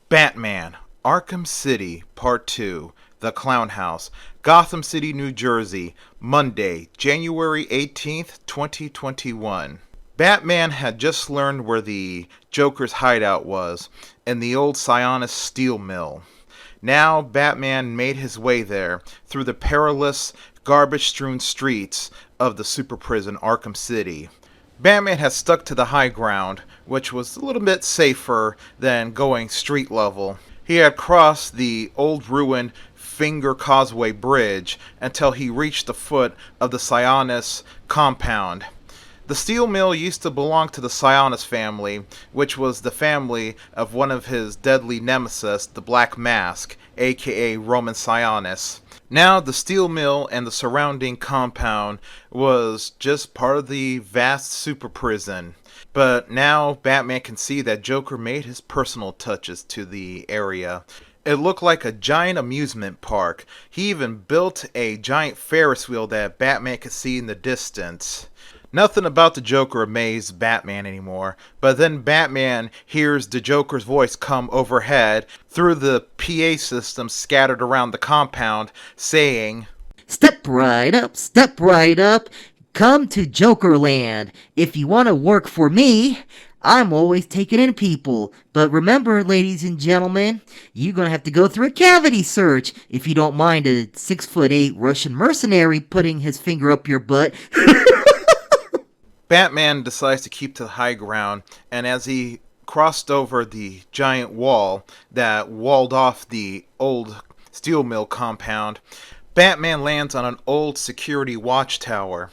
Batman, Arkham City, Part 2, The Clown House, Gotham City, New Jersey, Monday, January 18th, 2021. Batman had just learned where the Joker's hideout was, in the old Sionis steel mill. Now, Batman made his way there, through the perilous, garbage-strewn streets of the super prison Arkham City. Batman had stuck to the high ground, which was a little bit safer than going street level. He had crossed the old ruined Finger Causeway Bridge until he reached the foot of the Sionis compound. The steel mill used to belong to the Sionis family, which was the family of one of his deadly nemesis, the Black Mask, aka Roman Sionis. Now, the steel mill and the surrounding compound was just part of the vast super prison. But now, Batman can see that Joker made his personal touches to the area. It looked like a giant amusement park. He even built a giant Ferris wheel that Batman could see in the distance. Nothing about the Joker amazed Batman anymore, but then Batman hears the Joker's voice come overhead through the PA system scattered around the compound, saying, Step right up, come to Jokerland. If you want to work for me, I'm always taking in people. But remember, ladies and gentlemen, you're going to have to go through a cavity search if you don't mind a 6'8" Russian mercenary putting his finger up your butt. Batman decides to keep to the high ground, and as he crossed over the giant wall that walled off the old steel mill compound, Batman lands on an old security watchtower.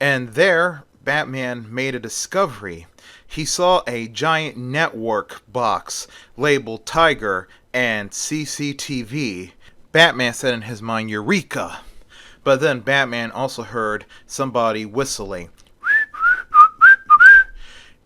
And there, Batman made a discovery. He saw a giant network box labeled Tiger and CCTV. Batman said in his mind, Eureka! But then Batman also heard somebody whistling.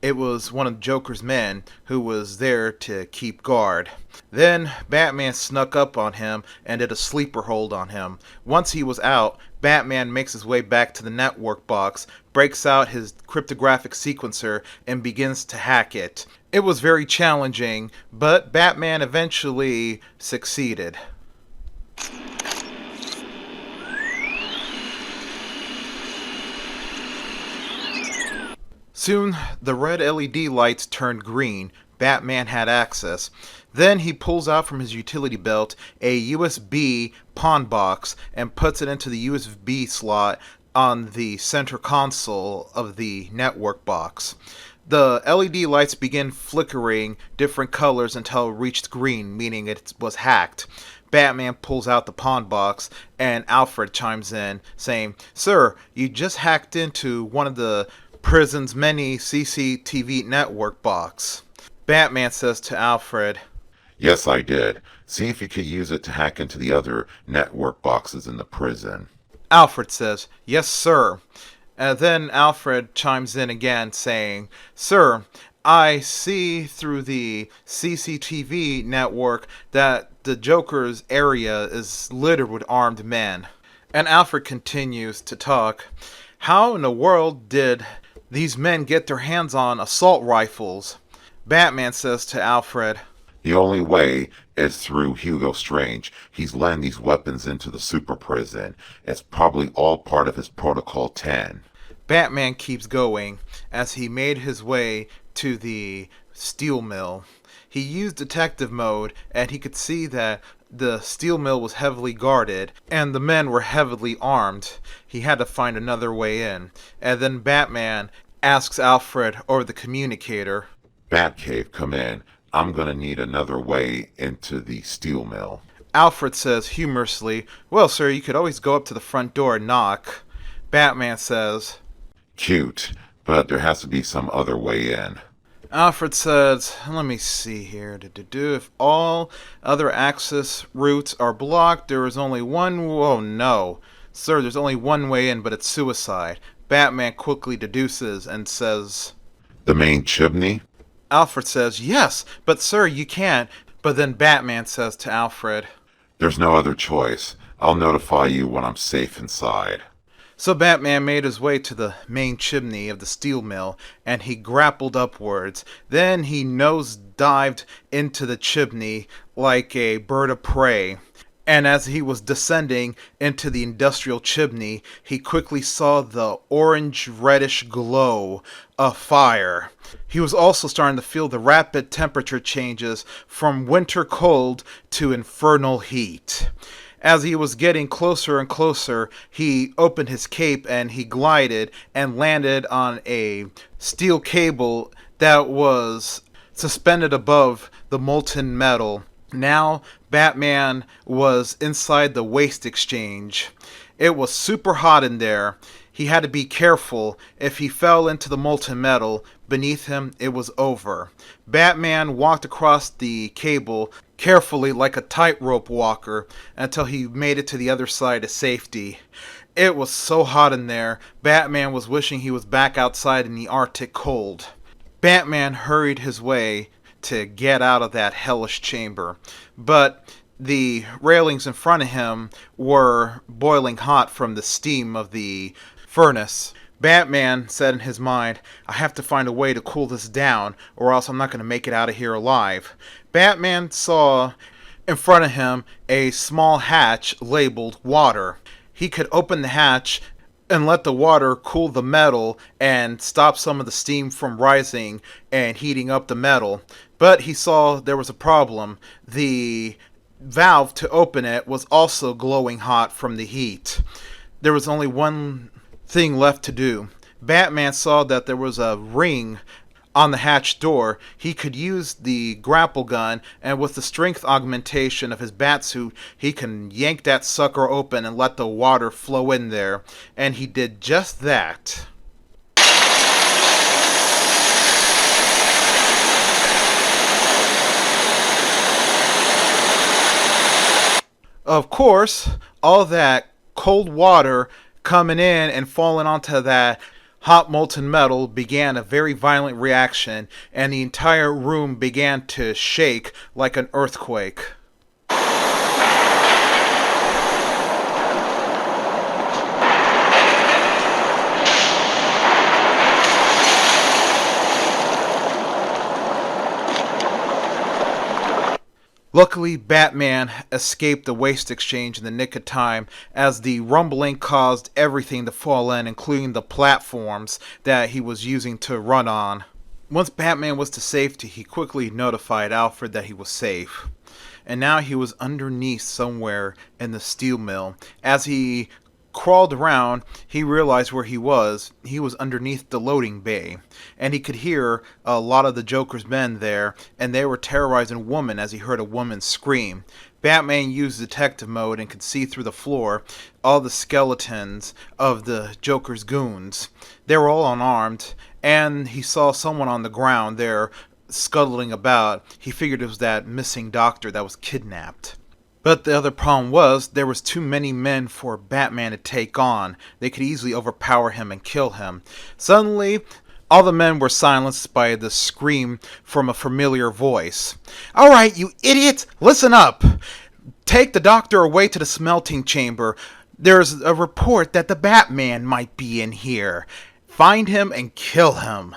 It was one of Joker's men who was there to keep guard. Then Batman snuck up on him and did a sleeper hold on him. Once he was out, Batman makes his way back to the network box, breaks out his cryptographic sequencer, and begins to hack it. It was very challenging, but Batman eventually succeeded. Soon, the red LED lights turned green. Batman had access. Then he pulls out from his utility belt a USB pawn box and puts it into the USB slot on the center console of the network box. The LED lights begin flickering different colors until it reached green, meaning it was hacked. Batman pulls out the pawn box, and Alfred chimes in, saying, Sir, you just hacked into one of the prison's many CCTV network box. Batman says to Alfred, Yes, I did. See if you could use it to hack into the other network boxes in the prison. Alfred says, Yes, sir. And then Alfred chimes in again, saying, Sir, I see through the CCTV network that the Joker's area is littered with armed men. And Alfred continues to talk. How in the world did these men get their hands on assault rifles? Batman says to Alfred, The only way is through Hugo Strange. He's letting these weapons into the super prison. It's probably all part of his Protocol 10. Batman keeps going as he made his way to the steel mill. He used detective mode, and he could see that the steel mill was heavily guarded, and the men were heavily armed. He had to find another way in. And then Batman asks Alfred over the communicator, Batcave, come in. I'm gonna need another way into the steel mill. Alfred says humorously, Well, sir, you could always go up to the front door and knock. Batman says, Cute, but there has to be some other way in. Alfred says, let me see here. If all other access routes are blocked, there is only one... Oh, no. Sir, there's only one way in, but it's suicide. Batman quickly deduces and says, The main chimney? Alfred says, Yes, but sir, you can't. But then Batman says to Alfred, There's no other choice. I'll notify you when I'm safe inside. So Batman made his way to the main chimney of the steel mill and he grappled upwards. Then he nose dived into the chimney like a bird of prey. And as he was descending into the industrial chimney, he quickly saw the orange-reddish glow of fire. He was also starting to feel the rapid temperature changes from winter cold to infernal heat. As he was getting closer and closer, he opened his cape and he glided and landed on a steel cable that was suspended above the molten metal. Now, Batman was inside the waste exchange. It was super hot in there. He had to be careful. If he fell into the molten metal beneath him, it was over. Batman walked across the cable carefully like a tightrope walker until he made it to the other side of safety. It was so hot in there, Batman was wishing he was back outside in the Arctic cold. Batman hurried his way to get out of that hellish chamber, but the railings in front of him were boiling hot from the steam of the furnace. Batman said in his mind, I have to find a way to cool this down, or else I'm not going to make it out of here alive. Batman saw in front of him a small hatch labeled water. He could open the hatch and let the water cool the metal and stop some of the steam from rising and heating up the metal. But he saw there was a problem. The valve to open it was also glowing hot from the heat. There was only one thing left to do. Batman saw that there was a ring on the hatch door. He could use the grapple gun, and with the strength augmentation of his batsuit, he can yank that sucker open and let the water flow in there. And he did just that. Of course, all that cold water coming in and falling onto that hot molten metal began a very violent reaction, and the entire room began to shake like an earthquake. Luckily, Batman escaped the waste exchange in the nick of time, as the rumbling caused everything to fall in, including the platforms that he was using to run on. Once Batman was to safety, he quickly notified Alfred that he was safe. And now he was underneath somewhere in the steel mill. As he crawled around, he realized where he was. He was underneath the loading bay, and he could hear a lot of the Joker's men there, and they were terrorizing a woman as he heard a woman scream. Batman used detective mode and could see through the floor all the skeletons of the Joker's goons. They were all unarmed, and he saw someone on the ground there scuttling about. He figured it was that missing doctor that was kidnapped. But the other problem was, there was too many men for Batman to take on. They could easily overpower him and kill him. Suddenly, all the men were silenced by the scream from a familiar voice. All right, you idiots, listen up. Take the doctor away to the smelting chamber. There's a report that the Batman might be in here. Find him and kill him.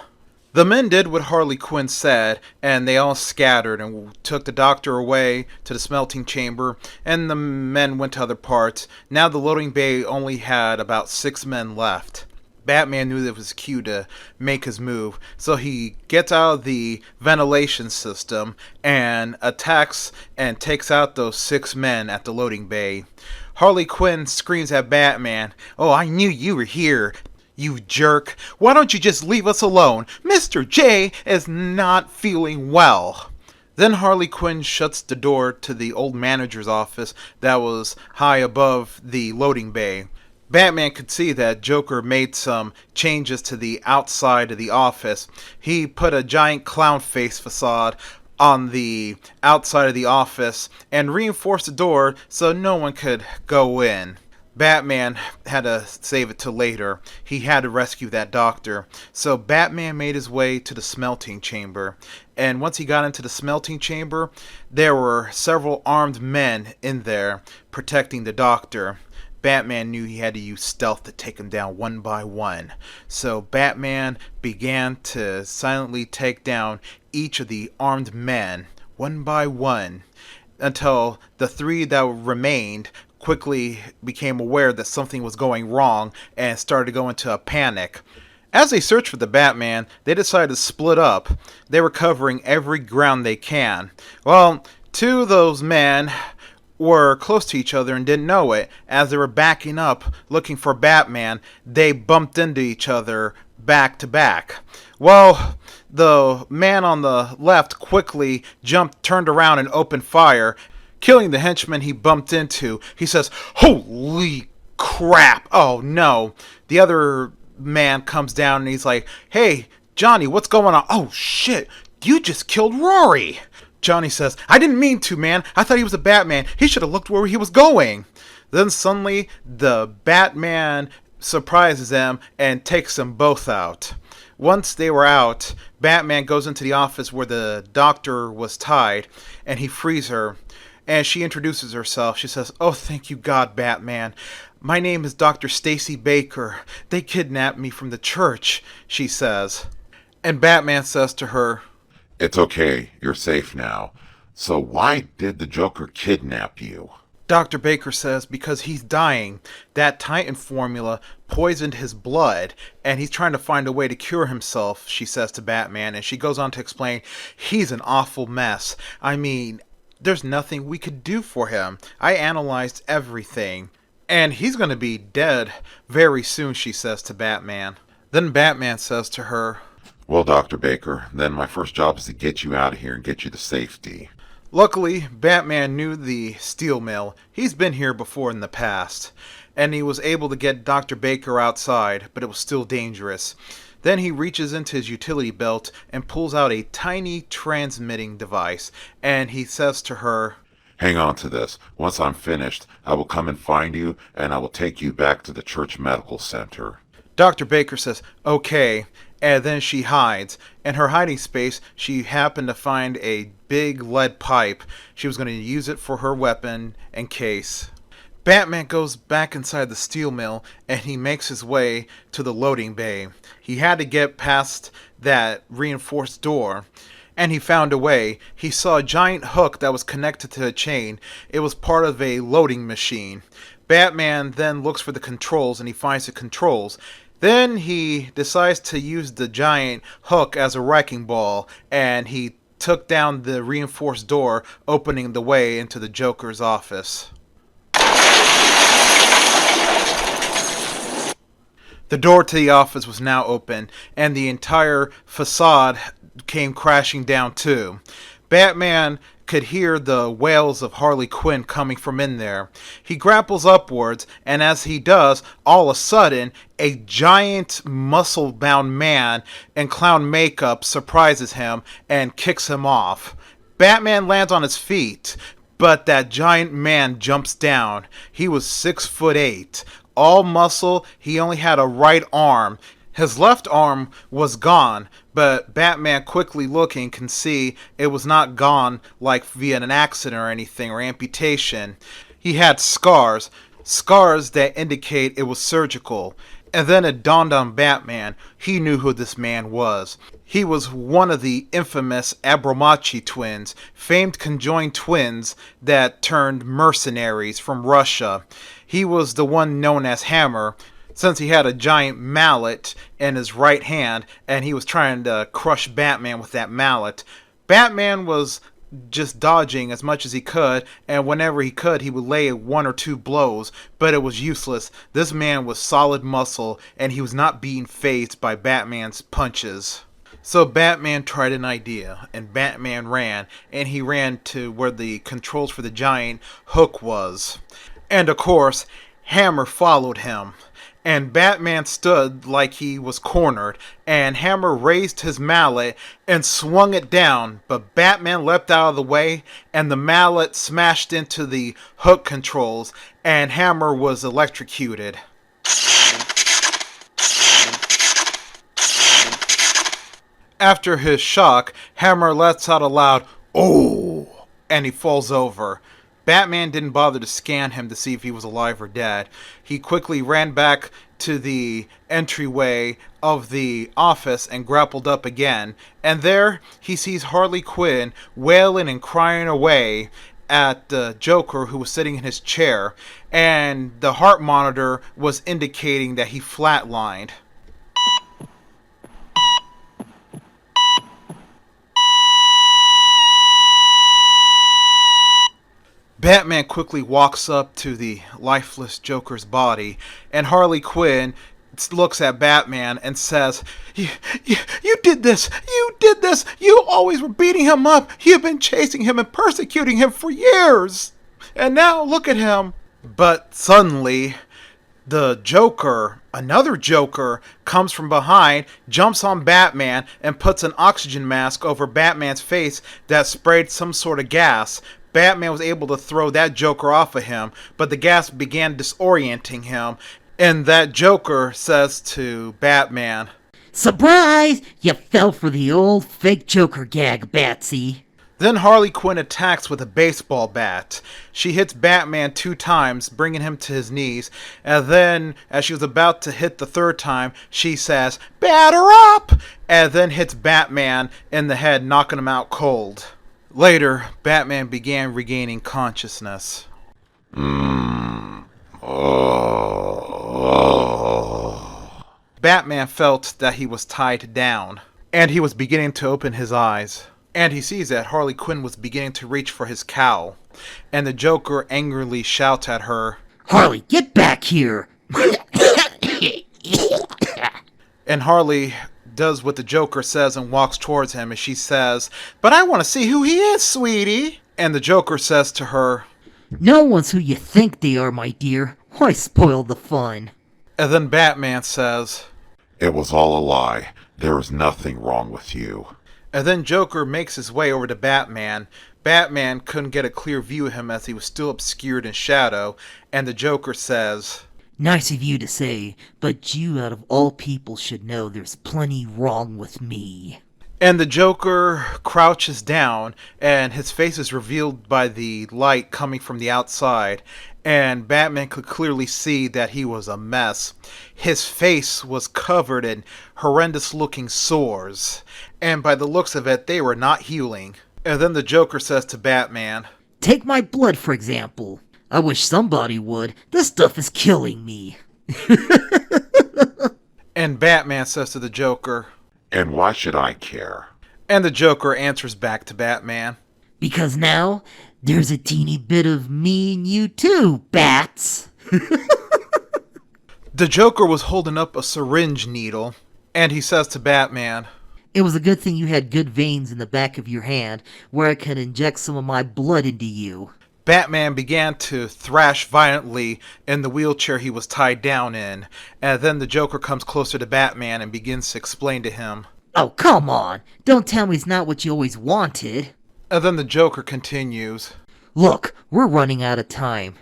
The men did what Harley Quinn said, and they all scattered and took the doctor away to the smelting chamber, and the men went to other parts. Now the loading bay only had about 6 men left. Batman knew that it was cue to make his move, so he gets out of the ventilation system and attacks and takes out those 6 men at the loading bay. Harley Quinn screams at Batman, "Oh, I knew you were here. You jerk. Why don't you just leave us alone? Mr. J is not feeling well." Then Harley Quinn shuts the door to the old manager's office that was high above the loading bay. Batman could see that Joker made some changes to the outside of the office. He put a giant clown face facade on the outside of the office and reinforced the door so no one could go in. Batman had to save it till later. He had to rescue that doctor. So Batman made his way to the smelting chamber. And once he got into the smelting chamber, there were several armed men in there protecting the doctor. Batman knew he had to use stealth to take them down one by one. So Batman began to silently take down each of the armed men one by one until the three that remained quickly became aware that something was going wrong and started to go into a panic. As they searched for the Batman, they decided to split up. They were covering every ground they can. Well, two of those men were close to each other and didn't know it. As they were backing up looking for Batman, they bumped into each other back to back. Well, the man on the left quickly turned around and opened fire, killing the henchman he bumped into. He says, "Holy crap! Oh no!" The other man comes down and he's like, "Hey, Johnny, what's going on?" "Oh shit, you just killed Rory." Johnny says, "I didn't mean to, man. I thought he was a Batman. He should have looked where he was going." Then suddenly, the Batman surprises them and takes them both out. Once they were out, Batman goes into the office where the doctor was tied, and he frees her. And she introduces herself. She says, "Oh, thank you, God, Batman. My name is Dr. Stacy Baker. They kidnapped me from the church," she says. And Batman says to her, It's okay, you're safe now. So why did the Joker kidnap you? Dr. Baker says because he's dying. That Titan formula poisoned his blood, and he's trying to find a way to cure himself, she says to Batman. And she goes on to explain, he's an awful mess. I mean, there's nothing we could do for him. I analyzed everything. And he's going to be dead very soon, she says to Batman. Then Batman says to her, Well, Dr. Baker, then my first job is to get you out of here and get you to safety. Luckily, Batman knew the steel mill. He's been here before in the past. And he was able to get Dr. Baker outside, but it was still dangerous. Then he reaches into his utility belt and pulls out a tiny transmitting device. And he says to her, Hang on to this. Once I'm finished, I will come and find you, and I will take you back to the church medical center. Dr. Baker says, "Okay," and then she hides. In her hiding space, she happened to find a big lead pipe. She was going to use it for her weapon in case. Batman goes back inside the steel mill, and he makes his way to the loading bay. He had to get past that reinforced door, and he found a way. He saw a giant hook that was connected to a chain. It was part of a loading machine. Batman then looks for the controls, and he finds the controls. Then he decides to use the giant hook as a wrecking ball, and he took down the reinforced door, opening the way into the Joker's office. The door to the office was now open, and the entire facade came crashing down too. Batman could hear the wails of Harley Quinn coming from in there. He grapples upwards, and as he does, all of a sudden, a giant muscle-bound man in clown makeup surprises him and kicks him off. Batman lands on his feet, but that giant man jumps down. He was 6'8", all muscle. He only had a right arm. His left arm was gone, but Batman, quickly looking, can see it was not gone like via an accident or anything, or amputation. He had scars that indicate it was surgical. And then it dawned on Batman. He knew who this man was. He was one of the infamous Abramowski twins, famed conjoined twins that turned mercenaries from Russia. He was the one known as Hammer, since he had a giant mallet in his right hand, and he was trying to crush Batman with that mallet. Batman was just dodging as much as he could, and whenever he could, he would lay one or two blows, but it was useless. This man was solid muscle, and he was not being fazed by Batman's punches. So Batman tried an idea, and Batman ran, and he ran to where the controls for the giant hook was. And of course, Hammer followed him. And Batman stood like he was cornered, and Hammer raised his mallet and swung it down, but Batman leapt out of the way, and the mallet smashed into the hook controls, and Hammer was electrocuted. After his shock, Hammer lets out a loud, "Oh!" and he falls over. Batman didn't bother to scan him to see if he was alive or dead. He quickly ran back to the entryway of the office and grappled up again. And there he sees Harley Quinn wailing and crying away at the Joker, who was sitting in his chair, and the heart monitor was indicating that he flatlined. Batman quickly walks up to the lifeless Joker's body, and Harley Quinn looks at Batman and says, you did this! You did this! You always were beating him up! You've been chasing him and persecuting him for years! And now look at him! But suddenly, the Joker, another Joker, comes from behind, jumps on Batman, and puts an oxygen mask over Batman's face that sprayed some sort of gas. Batman was able to throw that Joker off of him, but the gas began disorienting him, and that Joker says to Batman, "Surprise! You fell for the old fake Joker gag, Batsy." Then Harley Quinn attacks with a baseball bat. She hits Batman 2 times, bringing him to his knees, and then, as she was about to hit the 3rd time, she says, "Batter up!" and then hits Batman in the head, knocking him out cold. Later, Batman began regaining consciousness. Batman felt that he was tied down, and he was beginning to open his eyes. And he sees that Harley Quinn was beginning to reach for his cowl, and the Joker angrily shouts at her, "Harley, get back here!" And Harley does what the Joker says and walks towards him, and she says, "But I want to see who he is, sweetie." And the Joker says to her, "No one's who you think they are, my dear. Why spoil the fun?" and then Batman says, It was all a lie. There is nothing wrong with you. and then Joker makes his way over to Batman. Batman couldn't get a clear view of him as he was still obscured in shadow, and the Joker says, "Nice of you to say, but you out of all people should know there's plenty wrong with me." and the Joker crouches down, and his face is revealed by the light coming from the outside, and Batman could clearly see that he was a mess. His face was covered in horrendous-looking sores, and by the looks of it, they were not healing. And then the Joker says to Batman, Take my blood, for example. I wish somebody would. This stuff is killing me. and Batman says to the Joker, And why should I care? and the Joker answers back to Batman, Because now, there's a teeny bit of me and you too, Bats. The Joker was holding up a syringe needle, and he says to Batman, It was a good thing you had good veins in the back of your hand, where I could inject some of my blood into you. Batman began to thrash violently in the wheelchair he was tied down in, and then the Joker comes closer to Batman and begins to explain to him. Oh, come on. Don't tell me it's not what you always wanted. And then the Joker continues. Look, we're running out of time.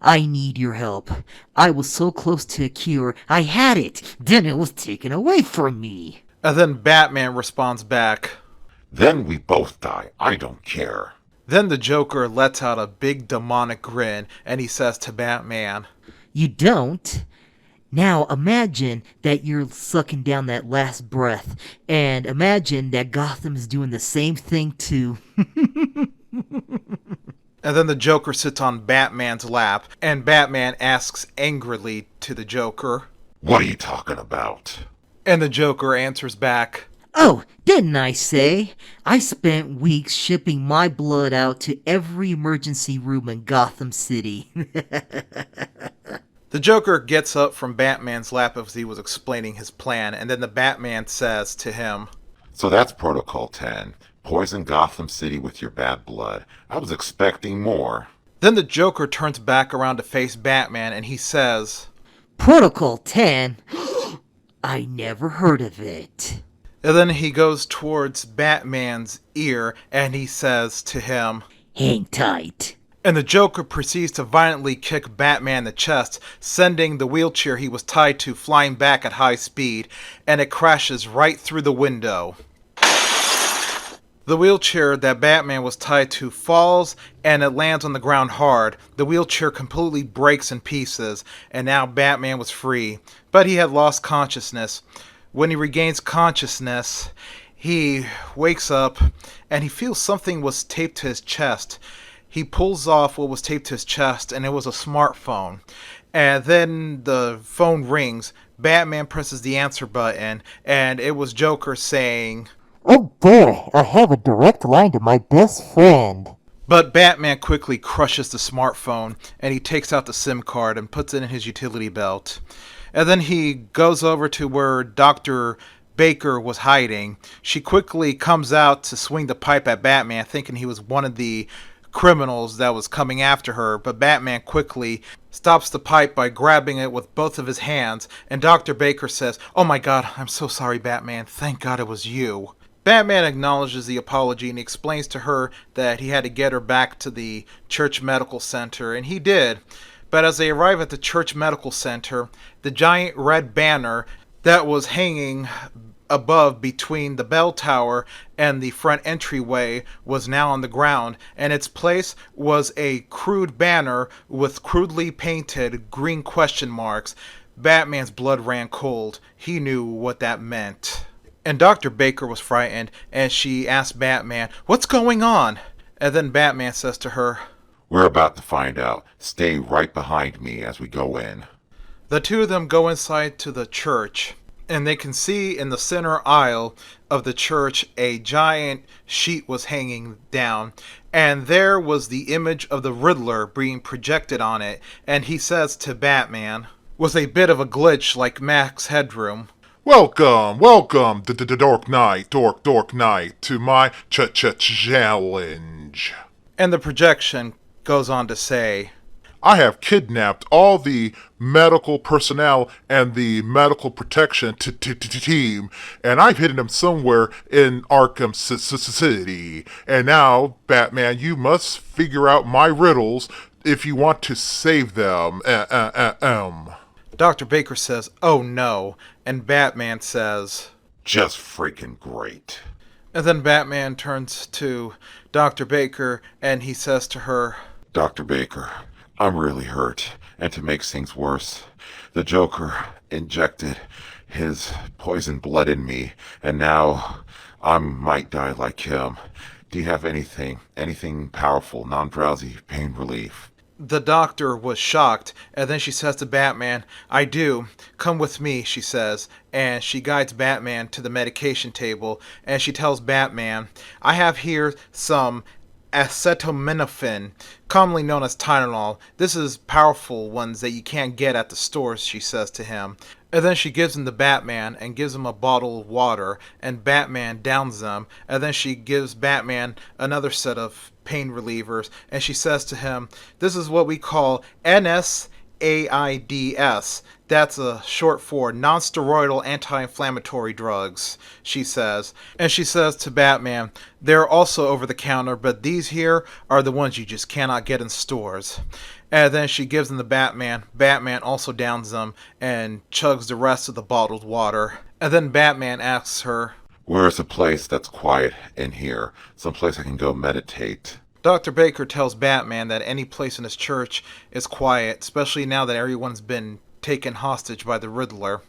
I need your help. I was so close to a cure. I had it. Then it was taken away from me. And then Batman responds back. Then we both die. I don't care. Then the Joker lets out a big demonic grin, and he says to Batman, You don't? Now imagine that you're sucking down that last breath, and imagine that Gotham's doing the same thing too. And then the Joker sits on Batman's lap, and Batman asks angrily to the Joker. What are you talking about? And the Joker answers back. Oh, didn't I say? I spent weeks shipping my blood out to every emergency room in Gotham City. The Joker gets up from Batman's lap as he was explaining his plan, and then the Batman says to him, So that's Protocol 10. Poison Gotham City with your bad blood. I was expecting more. Then the Joker turns back around to face Batman, and he says, Protocol 10? I never heard of it. and then he goes towards Batman's ear, and he says to him, Hang tight. and the Joker proceeds to violently kick Batman in the chest, sending the wheelchair he was tied to flying back at high speed, and it crashes right through the window. The wheelchair that Batman was tied to falls and it lands on the ground hard. The wheelchair completely breaks in pieces, and now Batman was free. But he had lost consciousness. When he regains consciousness, he wakes up and he feels something was taped to his chest. He pulls off what was taped to his chest, and it was a smartphone. And then the phone rings. Batman presses the answer button, and it was Joker saying, Oh boy, I have a direct line to my best friend. but Batman quickly crushes the smartphone, and he takes out the SIM card and puts it in his utility belt. And then he goes over to where Dr. Baker was hiding. She quickly comes out to swing the pipe at Batman, thinking he was one of the criminals that was coming after her, but Batman quickly stops the pipe by grabbing it with both of his hands, and Dr. Baker says, "Oh my god, I'm so sorry, Batman. Thank God it was you." Batman acknowledges the apology and explains to her that he had to get her back to the church medical center, and he did. But as they arrive at the church medical center, the giant red banner that was hanging above between the bell tower and the front entryway was now on the ground, and its place was a crude banner with crudely painted green question marks. Batman's blood ran cold. He knew what that meant. And Dr. Baker was frightened, and she asked Batman, "What's going on?" And then Batman says to her, We're about to find out. Stay right behind me as we go in. The two of them go inside to the church, and they can see in the center aisle of the church a giant sheet was hanging down, and there was the image of the Riddler being projected on it, and he says to Batman, "Was a bit of a glitch like Max Headroom." Welcome, the Dark Knight, Dark Knight, to my challenge. And the projection goes on to say, I have kidnapped all the medical personnel and the medical protection team, and I've hidden them somewhere in Arkham City. And now, Batman, you must figure out my riddles if you want to save them. Dr. Baker says, "Oh no," and Batman says, Just freaking great. and then Batman turns to Dr. Baker and he says to her, Dr. Baker, I'm really hurt, and to make things worse, the Joker injected his poison blood in me, and now I might die like him. Do you have anything powerful, non-drowsy pain relief? The doctor was shocked, and then she says to Batman, "I do. Come with me," she says, and she guides Batman to the medication table, and she tells Batman, "I have here some acetaminophen, commonly known as Tylenol. This is powerful ones that you can't get at the stores," she says to him. And then she gives them to Batman and gives him a bottle of water, and Batman downs them. And then she gives Batman another set of pain relievers, and she says to him, "This is what we call NSAIDs. That's a short for non-steroidal anti-inflammatory drugs," she says. And she says to Batman, "They're also over the counter, but these here are the ones you just cannot get in stores." And then she gives them to Batman. Batman also downs them and chugs the rest of the bottled water. And then Batman asks her, Where's a place that's quiet in here? Someplace I can go meditate. Dr. Baker tells Batman that any place in his church is quiet, especially now that everyone's been taken hostage by the Riddler.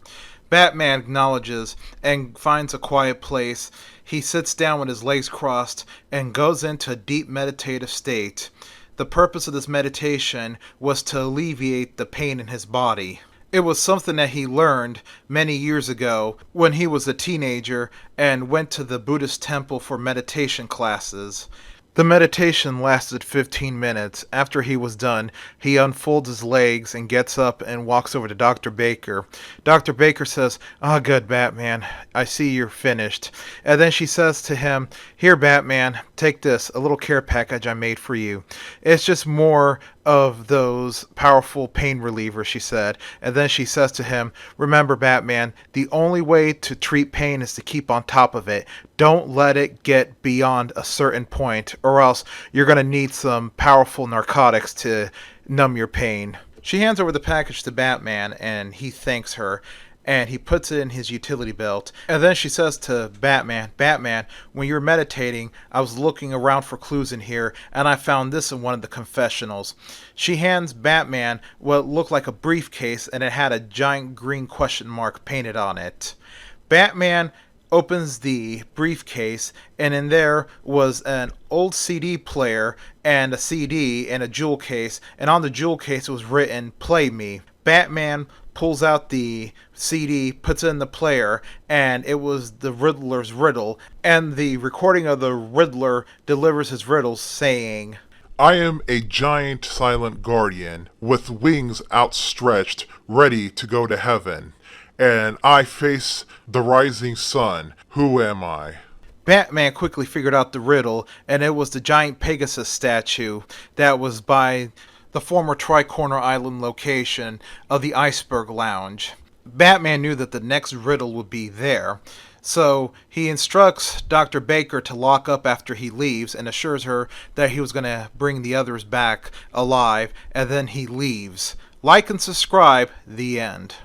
Batman acknowledges and finds a quiet place. He sits down with his legs crossed and goes into a deep meditative state. The purpose of this meditation was to alleviate the pain in his body. It was something that he learned many years ago when he was a teenager and went to the Buddhist temple for meditation classes. The meditation lasted 15 minutes. After he was done, he unfolds his legs and gets up and walks over to Dr. Baker. Dr. Baker says, "Ah, good, Batman. I see you're finished." And then she says to him, "Here, Batman, take this, a little care package I made for you. It's just more of those powerful pain relievers," she said. And then she says to him, "Remember, Batman, the only way to treat pain is to keep on top of it. Don't let it get beyond a certain point, or else you're going to need some powerful narcotics to numb your pain." She hands over the package to Batman, and he thanks her. and he puts it in his utility belt. And then she says to Batman, Batman, when you were meditating, I was looking around for clues in here, and I found this in one of the confessionals. She hands Batman what looked like a briefcase, and it had a giant green question mark painted on it. Batman opens the briefcase, and in there was an old CD player and a CD and a jewel case, and on the jewel case was written, "Play Me." Batman pulls out the CD, puts it in the player, and it was the Riddler's riddle, and the recording of the Riddler delivers his riddles saying, I am a giant silent guardian with wings outstretched, ready to go to heaven. And I face the rising sun. Who am I? Batman quickly figured out the riddle, and it was the giant Pegasus statue that was by the former Tricorner Island location of the Iceberg Lounge. Batman knew that the next riddle would be there, so he instructs Dr. Baker to lock up after he leaves and assures her that he was going to bring the others back alive, and then he leaves. Like and subscribe. The end.